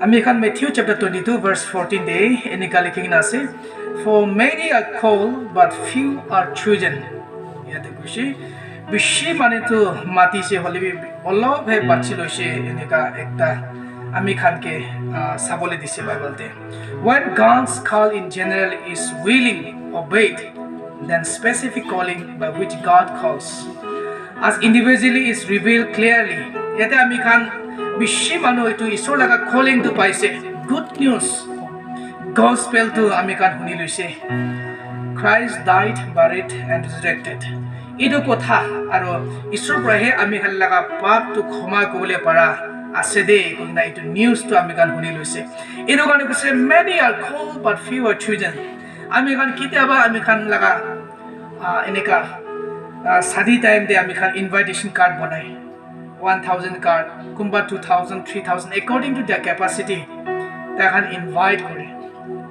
আমি এখন Matthew chapter 22 verse 14 day এনেকা লিখি আছে for many are called but few are chosen ইয়াতে কৈছে বেছি মানে তো মাতিছে হলে অলপ হে বাছি লৈছে এনেকা একটা আমি খানকে সাবলে দিছে বাইবেলতে when God's call in general is willing obeyed then specific calling by which God calls as individually is revealed clearly ইয়াতে আমি খান বেছি মানুহ এইটো ঈশ্বৰ লগা calling to পাইছে good news gospel to আমি খান শুনি লৈছে Christ died buried and resurrected এইটো কথা আৰু ঈশ্বৰ পৰাহে আমি খান লগা পাপটো ক্ষমা কৰিবলৈ পাৰা আছে দে কোনা এইটো নিউজ তো আমি খান শুনি লৈছে এইটো কাৰণে কৈছে many are called but few are chosen আমি খান কিতাবা আমি খান লগা এনেকা সাদি টাইম দে আমি খান ইনভাইটেশন কাৰ্ড বনাই 1000 card kumba 2000 3000 according to their capacity ta khan invite kore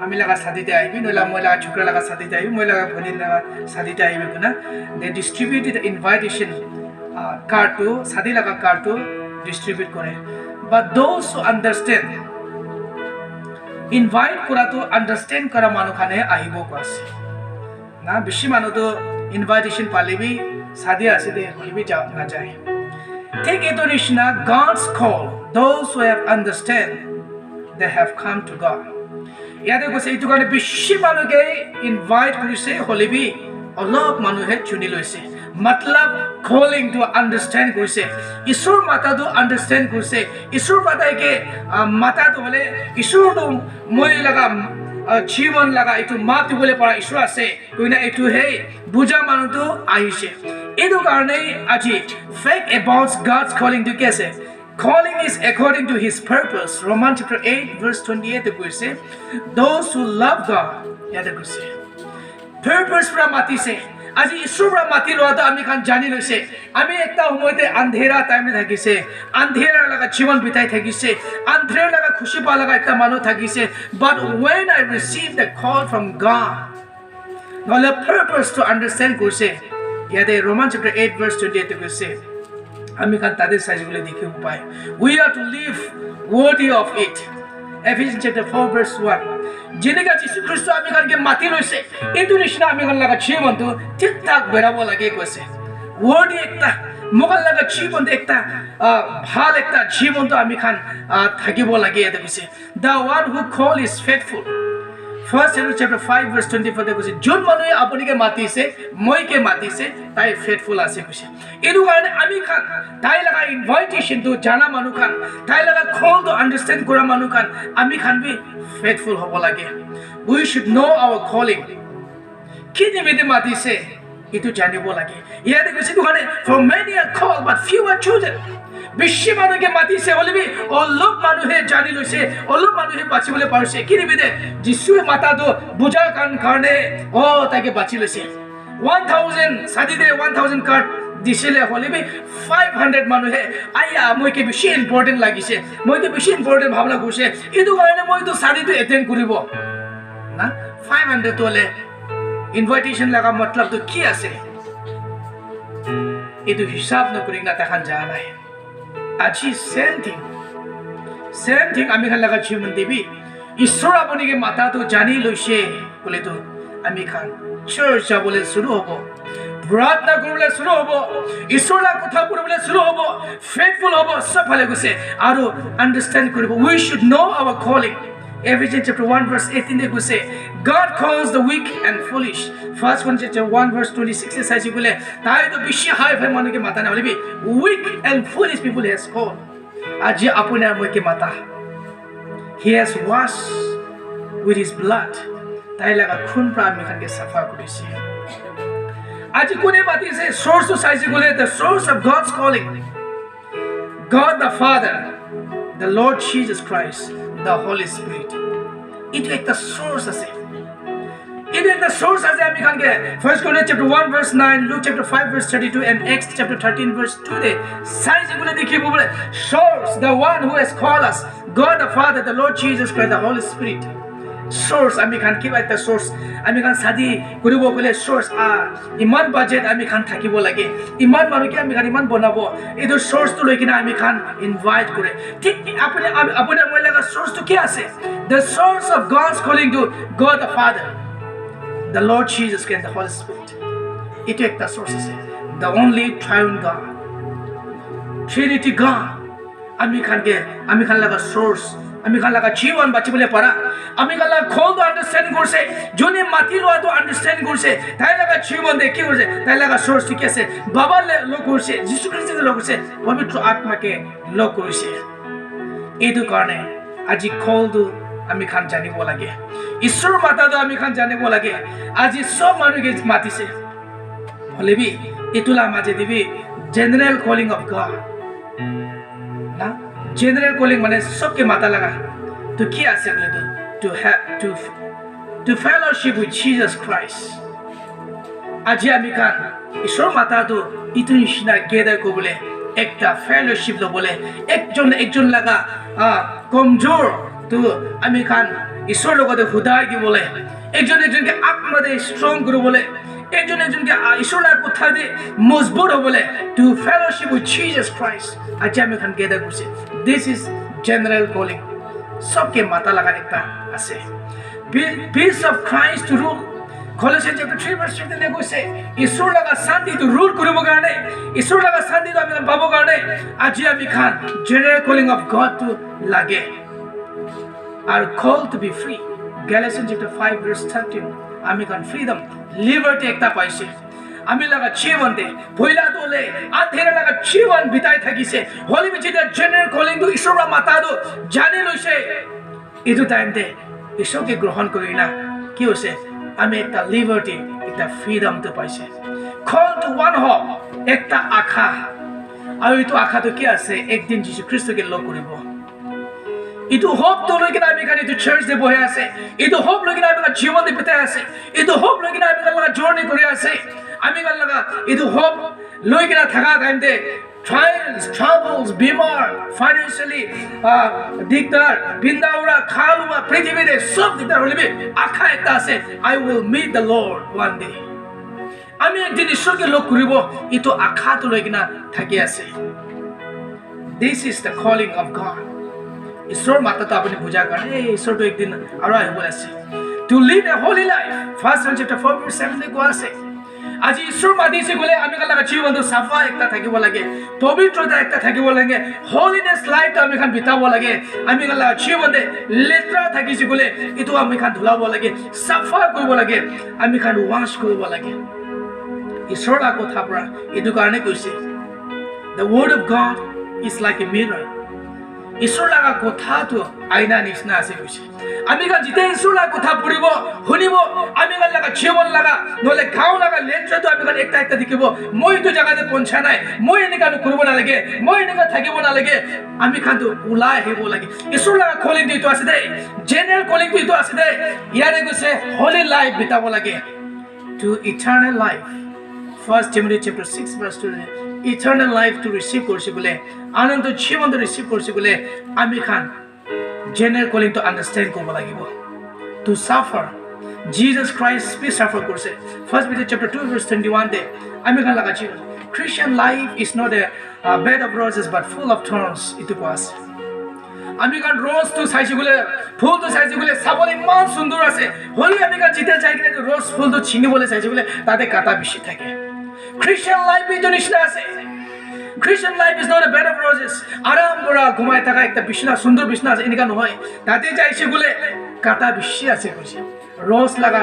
ami laga sadi te aibi nola moila chukra laga sadi te aibi moila bhanin laga sadi te aibi kuna they distributed the invitation card to sadi laga card to distribute kore but those who understand invite kora to understand kara manu khane aibo kwase na bishi manu to invitation palibi sadi aside holibi ja na jai Take it Rishna, God's call. Those who have understand, they have come to God. Yada ko say ito kana bishi manuge invite kuri se holibi olop manuhe chuni loise. Matlab calling to understand kuri se. Isur mata do understand kuri se. Isur mata ke mata do bole isur do moi laga जीवन लगा इतु मातु बोले पड़ा ईश्वर से कोई ना इतु है बुझा मानु तो आइशे इदु कारणे आजी fact about God's calling to कैसे calling is according to his purpose Romans chapter 8 verse 28 को से those who love God याद को से purpose pra mati se আজি ईश्वर माति लो तो आमी खान जानी लैसे आमी एकता সময়তে अंधेरा टाइम में থাকিছে अंधेरा लगा जीवन बिताई থাকিছে अंधेरा लगा खुशी पा लगा एकता मानु থাকিছে but when I received the call from God now the purpose to understand করছে ইয়াতে Romans chapter 8 verse 28 করছে आमी खान তাদের সাইজগুলো দেখি উপায় we are to live worthy of it Ephesians chapter 4 verse 1 जिनेगा Yeshu Christ आमी खान के माति लैसे एतु निसिना आमी खान लगा जीवन तो ठीक ठाक बेराबो लागे কৈছে वर्ड एकता मोगल लगा जीवन एकता ভাল एकता जीवन तो आमी खान থাকিবো লাগে এতে কৈছে the one who call is faithful First Samuel chapter 5 verse 24 তে কৈছে যোন মানুহে আপুনিকে মাতিছে মইকে মাতিছে তাই ফেথফুল আছে কৈছে এদু কাৰণে আমি খান তাই লগা ইনভাইটেশন তো জানা মানু খান তাই লগা কল তো আন্ডারস্ট্যান্ড কৰা মানু খান আমি খান বি ফেথফুল হ'ব লাগে we should know our calling কি নিমিতে মাতিছে এটো জানিব লাগে ইয়াতে কৈছে তো কাৰণে for many are called but few are chosen বিশ্ব মানুহে মাতিছে হলিবি অলপ মানুহে জানি লৈছে অলপ মানুহে বাচিবলৈ পাৰিছে কি নিমিতে যিশুৱে মাতা দো বুজা কাৰণে তাকে বাচি লৈছে 1000 সাদি দে 1000 কাৰ্ড দিছিলে হলিবি 500 মানুহে আইয়া মইকে বেছি ইম্পৰ্টেন্ট লাগিছে মইকে বেছি ইম্পৰ্টেন্ট ভাবনা কৰিছে এটো কাৰণে মই তো সাদিটো এটেন্ড কৰিব না 500 তোলে ইনভাইটেশন লাগা মতলব তো কি আছে এটো হিসাব নকৰি না তাখান জানা নাই আজি same thing আমি খান লাগা জীবন দেবি ঈশ্বৰ আপুনিকে মাতা তো জানি লৈছে বলে তো আমি খান চাৰ্চ যাবলৈ শুৰু হ'ব প্ৰাৰ্থনা কৰিবলৈ শুৰু হ'ব ঈশ্বৰৰ কথা পঢ়িবলৈ শুৰু হ'ব ফেথফুল হ'ব সব ভালে গৈছে আৰু আন্ডাৰস্ট্যান্ড কৰিব we should know our calling Ephesians chapter 1 verse 18 they say God calls the weak and foolish First Corinthians chapter 1 verse 26 says you bole tai to bishi high phai manu ke mata na bole weak and foolish people has called aji apuna moi ke mata he has washed with his blood tai laga khun pra ami khan ke safa korise aji kone mati se source to size gole the source of God's calling God the Father the Lord Jesus Christ the Holy Spirit it is the source ase it is the source ase ami khan ke First Corinthians chapter 1 verse 9 Luke chapter 5 verse 32 and Acts chapter 13 verse 2 de size gule dekhibo bole source the one who has called us God the Father the Lord Jesus Christ the Holy Spirit source ami khan kiba ekta source ami khan sadi koribo gole source iman budget ami khan thakibo lage iman manu ki ami khan iman bonabo edo source to loikina ami khan invite kore thik apune moi source to কি আছে? The source of God's calling to God the Father, the Lord Jesus and the Holy Spirit. Itu ekta source আছে. The only triune God, Trinity God. আমি খান লাগা source, আমি খান লাগা জীবন বাঁচিবলে পারা, আমি খান লাগা খোল তো আন্ডারস্ট্যান্ড করছে, যোনে মাটি লোৱা তো আন্ডারস্ট্যান্ড করছে, তাই লাগা জীবন দে কি করছে, তাই লাগা source কি আছে, বাবা লোক করছে, যিশু খ্রিস্টকে লোক করছে, পবিত্র আত্মাকে লোক করছে। এইটো কাৰণে আজি খোলটো আমি খান জানিব লাগে, ঈশ্বৰ মাতাটো আমি খান জানিব লাগে। আজি সব মানুহে মাতিছে, হলেবি ইটোলা মাজে দিবি জেনারেল কলিং অফ গড না, জেনারেল কলিং মানে সবকে মাতা লাগা। তো কি আছে বলে to fellowship with Jesus Christ। আজি আমি খান ঈশ্বৰ মাতাটো ইটো নিচিনা গেদাৰ কবলে, একটা ফেলোশিপ লবলে, একজন লাগা কমজোৰ তো আমি খান ঈশ্বৰ লগতে হুদাই দিবলে, একজনকে আত্মাদে স্ট্ৰং কৰবলে, একজনকে ঈশ্বৰৰ কথা দিয়ে মজবুত হবলে, to fellowship with Jesus Christ. আজি আমি খান গেদার করছি। দিস ইজ জেনারেল কলিং, সবকে মাথা লাগার একটা আছে। Peace of Christ to rule. Colossians chapter 3 verse 15 কৈছে ঈশ্বৰ লগা শান্তিটো ৰুল কৰিব কাৰণে, ঈশ্বৰ লগা শান্তিটো আমি পাব কাৰণে আজি আমি খান general calling of God to লাগে। আর call to be free. Galatians chapter 5 verse 13 আমি খান ফ্রিডম, লিবার্টি একটা পাইছে। আমি লাগা জীবন দে পয়লা তোলে আধেরা লাগা জীবন বিতাই থাকিছে, হলি বিচিতে জেনারেল কলিং টু ঈশ্বৰ মাতাটো জানি লৈছে। এইটো টাইম দে ঈশ্বৰকে গ্ৰহণ কৰি না কি হৈছে, আমি একটা লিবার্টি, একটা ফ্রিডম তো পাইছে। কল টু ওয়ান হোপ, একটা আশা, আর এইটো আশাটো কি আছে, একদিন যীশু খ্ৰীষ্টকে লগ কৰিব। এইটো হোপ তো লৈ কিনে আমি এইটো চাৰ্চ দে বহি আছে, এইটো হোপ লৈ কিনে আমি জীৱন দি বিতাই আছে, এইটো হোপ লৈ কিনে আমি জাৰ্নি কৰি আছে। আমি লাগা এইটো হোপ লৈ কিনে থাকা টাইম দে trials, troubles, বেমাৰ, ফাইনেন্সিয়ালি দিগদাৰ, বিন্দাউৰা, খালুৱা, পৃথিৱীৰে সব দিগদাৰ হলিবি আশা এটা আছে, I will meet the Lord one day। আমি একদিন ঈশ্বৰকে লগ কৰিব, এইটো আশাটো লৈ কিনে থাকি আছে। This is the calling of God। ঈশ্বৰ মাতাটো আপুনি বুজা কাৰণে ঈশ্বৰটো একদিন আৰু আহিব আছে। To live a holy life, 1 John chapter 4 verse 7 কোৱা আছে। আজি ঈশ্বৰ মাতিছে গলে আমি লাগা জীৱনটো সাফা একটা থাকিব লাগে, পবিত্ৰতা একটা থাকিব লাগে, হলিনেস লাইফ আমি খান বিতাব লাগে। আমি লাগা জীৱনতে লেত্ৰা থাকিছে গলে এটো আমি খান ধুলাব লাগে, সাফা কৰিব লাগে, আমি খান ওয়াশ কৰিব লাগে। ঈশ্বৰৰ কথা পৰা এটো কাৰণে কৈছে the word of God is like a mirror। ঈশ্বৰ লাগা কথাটো আইনা নিচিনা আছে কৈছে। আমি যেতিয়া ঈশ্বৰ লাগা কথা পঢ়িব শুনিব, আমি লাগা জীৱন লাগা নহলে গাঁও লাগা লেট্ৰাটো আমি একটা একটা দেখিব, মই এইটো জায়গাতে পঞ্চা নাই, মই এনেকা কৰিব নালাগে, মই এনেকা থাকিব নালাগে, আমি খানটো ওলাই আহিব লাগে। ঈশ্বৰ লাগা কলিং এইটো আছে দে, জেনাৰেল কলিং এইটো আছে দে। ইয়াৰে কৈছে হলি লাইফ বিতাব লাগে, to eternal life. 1 Timothy chapter 6 verse 2 eternal life to receive করছে বলে, আনন্দ জীবন তো রিসিভ করছে বলে আমি খান জেনারেল কলিং তো আন্ডারস্ট্যান্ড করব লাগিব। To suffer, Jesus Christ be suffer করছে। 1 Peter chapter 2 verse 21 দে আমি খান লাগা জীবন। Christian life is not a bed of roses but full of thorns। ইটো পাস আমি খান রোজ তো চাইছে বলে, ফুল তো চাইছে বলে, চাবলে ইমান সুন্দর আছে, হলি আমি খান জিতে যাই কিনে রোজ ফুল তো ছিঙিবলে চাইছে বলে তাতে কাটা বেশি থাকে। Christian life is নিশ্চিত আছে। Christian life is not a bed of roses। আরাম করা ঘুমাই থাকা একটা বিছনা, সুন্দর বিছনা আছে এনেকা নহয়, তাতে যাইছে বলে কাটা বেশি আছে কৈছে। রোজ লাগা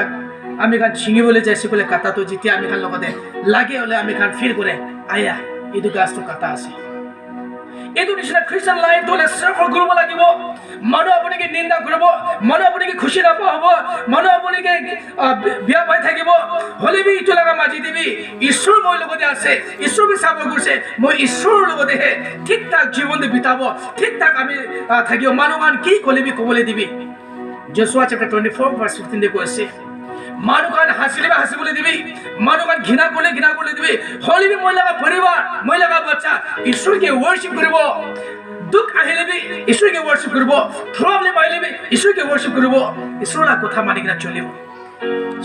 আমি খান ছিঙিবলে যাইছে বলে কাটা তো যেতিয়া আমি খান লগতে লাগে হলে আমি খান ফিল করে আয়া এইটো গাছটো কাটা আছে। এইটো নিচিনা খ্ৰীষ্টান লাইফ হলে সাফাৰ কৰিব লাগিব। মানুহ আপুনিকে নিন্দা কৰিব, মানুহ আপুনিকে খুশি নাপোৱা হ'ব, মানুহ আপুনিকে বিয়া পাই থাকিব, হলেবি ইটো লাগা মাজি দিবি ঈশ্বৰ মই লগতে আছে, ঈশ্বৰকে চাফাৰ কৰিছে, মই ঈশ্বৰৰ লগতেহে ঠিক ঠাক জীৱনটো বিতাব, ঠিক ঠাক আমি থাকিব। মানুহখন কি কলিবি ক'বলৈ দিবি। Joshua chapter 24 verse 15 কৈছে মানুহখন হাসিলে হাসিবলৈ দিবি, মানুহখন ঘৃণা কৰিলে দিবি, হলিবি মই লাগা পৰিবাৰ, মই লাগা বাচ্চা ঈশ্বৰকে ওয়াৰ্শিপ কৰিব। দুখ আহিলেবি ঈশ্বৰকে ওয়াৰ্শিপ কৰিব, প্ৰবলেম আহিলেবি ঈশ্বৰকে ওয়াৰ্শিপ কৰিব, ঈশ্বৰৰ কথা মানি কিনা চলিব।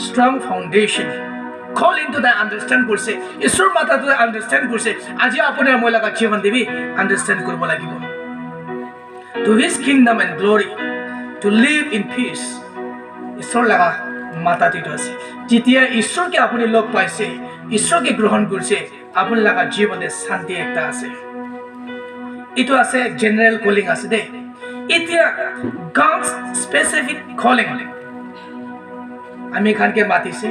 Strong foundation call into the understand কৰছে, ঈশ্বৰ মাতাটো আন্ডাৰস্ট্যান্ড কৰছে। আজি আপোনাৰ মই লাগা জীৱন দিবি আন্ডাৰস্ট্যান্ড কৰিব লাগিব। to His kingdom and glory, to live in peace. ঈশ্বৰ লগা মাতাটো আছে যেতিয়া ঈশ্বৰকে আপুনি লগ পাইছে ঈশ্বৰকে গ্ৰহণ কৰিছে আপোনাৰ লগা জীৱনে শান্তি একটা আছে এইটো আছে জেনাৰেল কলিং আছে দে এতিয়া God's specific calling আমি খানকে মাতিছে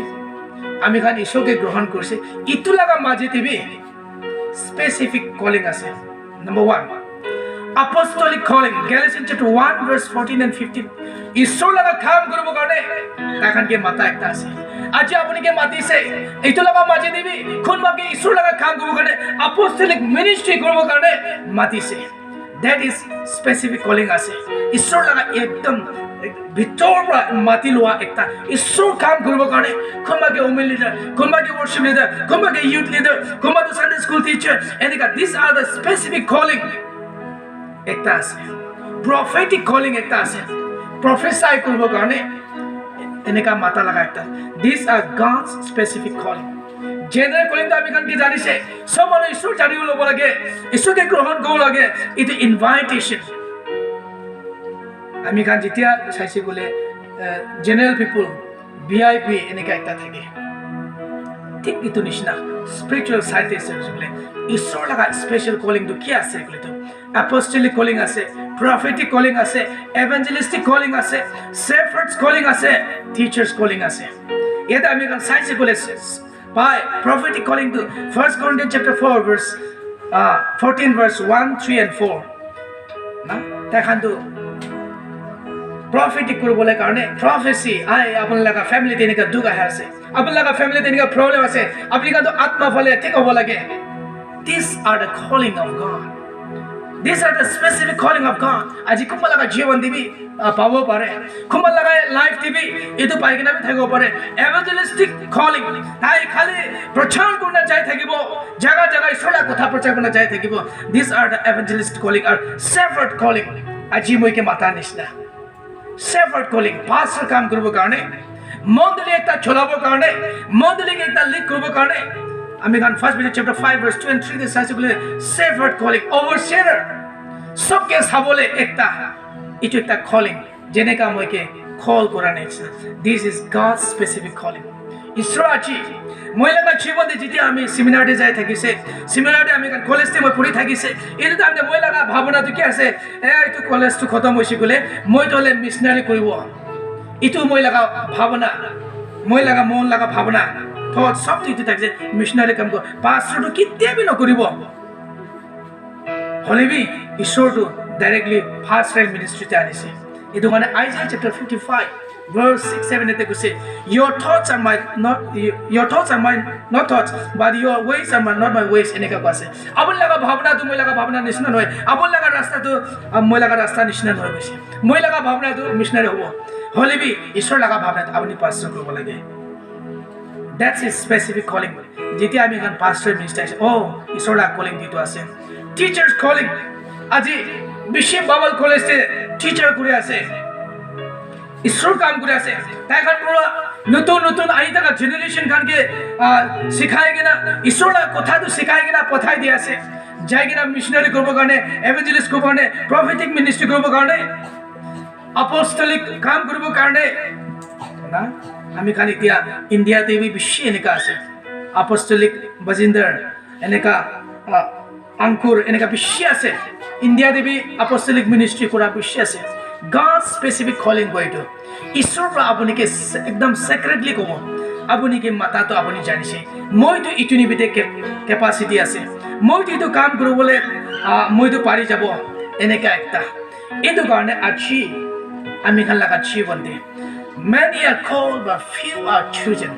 আমি খান ঈশ্বৰকে গ্ৰহণ কৰিছে ইটো লগা মাজে দিবি specific calling আছে number 1 apostolic calling Galatians chapter 1 verse 14 and 15 ঈশ্বৰ লগা কাম কৰিব কাৰণে তাখানকে মাতা একটা আছে আজি আপুনিকে মাতিছে এইটো লগা মাজে দিবি কোনবাকে ঈশ্বৰ লগা কাম কৰিব কাৰণে apostolic ministry কৰিব কাৰণে মাতিছে that is specific calling আছে ঈশ্বৰ লগা একদম ভিতৰ মাতি লোৱা একটা ঈশ্বৰ কাম কৰিব কাৰণে কোনবাকে ওমেন লিডাৰ কোনবাকে worship leader কোনবাকে youth leader কোনবাকে Sunday school teacher এনেকা these are the specific calling একটা আছে prophetic calling একটা আছে prophesy কৰিব কাৰণে এনেকা মাতা লাগা একটা these are God's specific calling general calling তো আমি কান কি জানিছে সব মানুহ ঈশ্বৰ জানিব ল'ব লাগে ঈশ্বৰকে গ্ৰহণ কৰিব লাগে ইটো invitation আমি কান যেতিয়া চাইছে গলে general people VIP এনেকা একটা থাকে ঠিক ইটো নিচিনা spiritual side আছে বলে ঈশ্বৰ লগা special calling তো কি আছে বলে তো apostolic calling আছে prophetic calling আছে evangelistic calling আছে shepherds calling আছে teachers calling আছে এটা আমি কান চাইছে গলে by prophetic calling to 1 Corinthians chapter 4 verse 14 verse 1 3 and 4 না দেখান তো prophetic কৰিবলৈ কাৰণে prophecy আই আপোন লগা ফ্যামিলি তেনেকা দুখ আছে আপোন লগা ফ্যামিলি তেনেকা প্ৰবলেম আছে আপুনি কাটো আত্মা ফলে ঠিক হ'ব লাগে these are the calling of God these are the specific calling of God আজি কোনবা লগা জীৱন দিবি পাব পাৰে কোনবা লগা লাইফ দিবি এটো পাই কিনা থাকিব পাৰে evangelistic calling তাই খালি প্ৰচাৰ কৰিব যাই থাকিব জায়গা জায়গায় সলা কথা প্ৰচাৰ কৰিব যাই থাকিব these are the evangelistic calling or shepherd calling আজি মইকে মাতা নিছনা shepherd calling pastor কাম কৰিব কাৰণে মণ্ডলী একটা চলাবৰ কাৰণে মণ্ডলীক একটা লিড কৰিব কাৰণে আমি গান first Peter chapter 5 verse 2 and 3 this says shepherd calling overseer সবকে সাবলে একটা ইটো একটা calling যেনেকা মইকে কল কৰা next this is God's specific calling ঈশ্বৰ আজি মই লগা জীবনে যেতিয়া আমি সেমিনাৰে যাই থাকিছে সেমিনাৰে আমি কলেজতে মই পঢ়ি থাকিছে এইটো আমি মই লগা ভাৱনাটো কি আছে এইটো কলেজটো খতম হৈছে গলে মই তলে মিশনাৰী কৰিব ইটো মই লগা ভাৱনা মই লগা মন লগা ভাৱনা থট সব ইটো থাকে মিশনাৰী কাম কৰ পাষ্টৰটো কিতেবি নকৰিব হলেবি ঈশ্বৰটো ডাইৰেক্টলি ফাৰ্স্ট টাইম মিনিষ্ট্ৰীতে আনিছে এইটো মানে Isaiah chapter 55 verse 6 7 এতে কৈছে your thoughts are my not thoughts but your ways are not my ways এনেকা কৈছে আপোন লগা ভাৱনাটো মই লগা ভাৱনা নিচিনা নহয় আপোন লগা ৰাস্তাটো মই লগা ৰাস্তা নিচিনা নহয় কৈছে মই লগা ভাৱনাটো মিশনাৰী হ'ব হলেবি ঈশ্বৰ লগা ভাৱনাটো আপুনি পাষ্টৰ কৰিব লাগে that's his specific calling যেতিয়া আমি গান পাষ্টৰ মিনিষ্টাৰ আছে ঈশ্বৰ লগা calling দিটো আছে teachers calling আজি বিশ্ব বাইবল কলেজে টিচাৰ কৰি আছে ঈশ্বৰ কাম কৰি আছে তাইখান পুৰা নতুন নতুন আহি থকা জেনাৰেশন খানকে শিখাই কিনা ঈশ্বৰৰ কথাটো শিখাই কিনা পঠাই দি আছে যাই কিনা মিশনাৰী কৰিব কাৰণে এভাঞ্জেলিষ্ট কৰিব কাৰণে প্ৰফেটিক মিনিষ্ট্ৰী কৰিব কাৰণে apostolic কাম কৰিব কাৰণে না আমি খান এতিয়া ইণ্ডিয়াতে বেছি এনেকা আছে apostolic বাজিন্দাৰ এনেকা আংকুৰ এনেকা বেছি আছে ইণ্ডিয়াতে apostolic ministry কৰা বেছি আছে God's specific calling কইটো ঈশ্বৰ পৰা আপুনিকে একদম সিক্ৰেটলি কব আপুনিকে মাতাটো আপুনি জানিছে মইতো ইটো নিবিতে ক্যাপাসিটি আছে মইতো ইটো কাম কৰিবলৈ মইতো পাৰি যাব এনেকা একটা এটো কাৰণে আজি আমি খান লাগা জীবন দে many are called but few are chosen